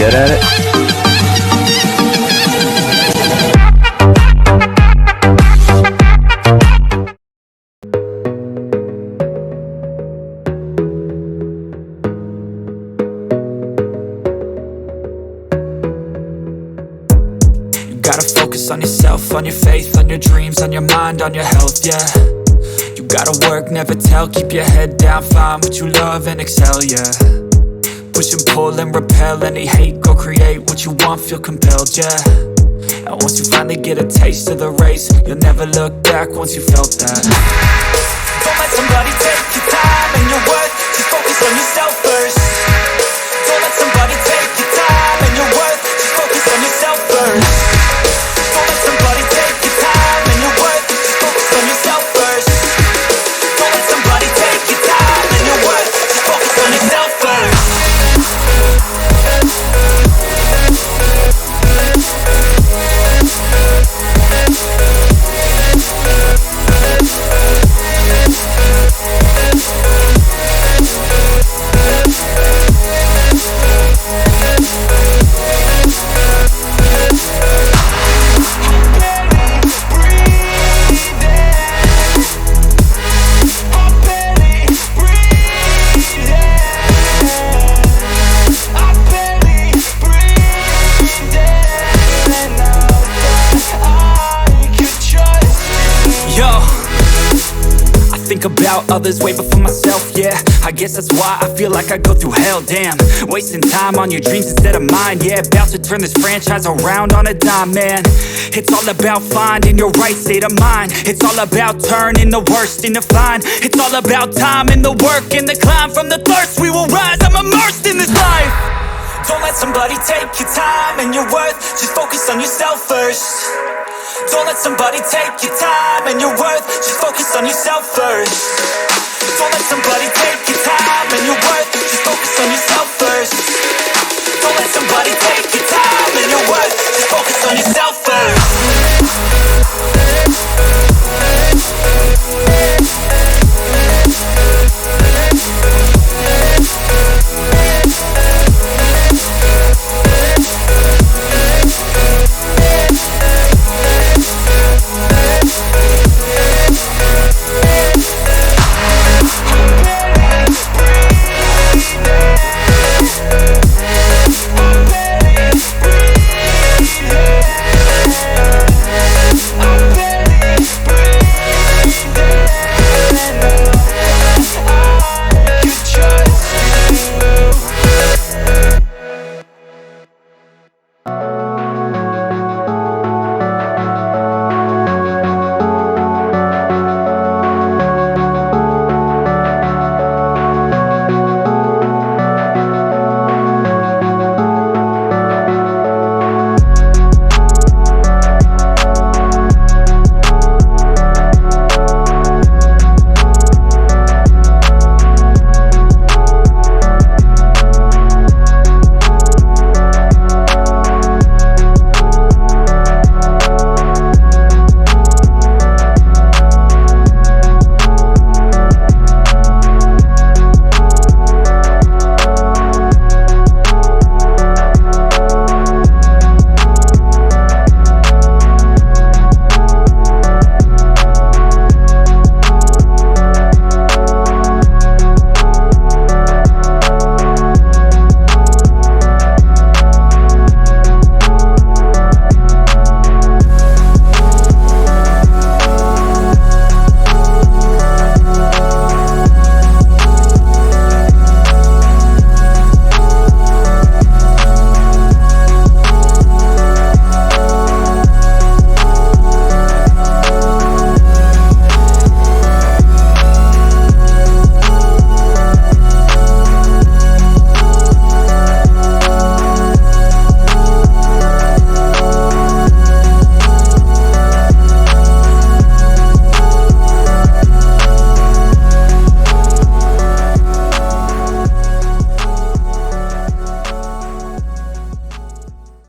good at it. Gotta focus on yourself, on your faith, on your dreams, on your mind, on your health, yeah. You gotta work, never tell, keep your head down, find what you love and excel, yeah. Push and pull and repel any hate, go create what you want, feel compelled, yeah. And once you finally get a taste of the race, you'll never look back once you felt that. Don't let somebody take your time and your worth, just focus on yourself first. Don't let somebody take your time and your worth, just focus on yourself first. Don't let somebody take your time and your worth, just focus on yourself first. Don't let somebody take your time and your worth, just focus on yourself first. About others way before myself, yeah. I guess that's why I feel like I go through hell, damn. Wasting time on your dreams instead of mine, yeah. About to turn this franchise around on a dime, man. It's all about finding your right state of mind. It's all about turning the worst into fine. It's all about time and the work and the climb. From the thirst we will rise, I'm immersed in this life. Don't let somebody take your time and your worth, just focus on yourself first. Don't let somebody take your time and your worth, just focus on yourself first. Don't let somebody take your time and your worth, just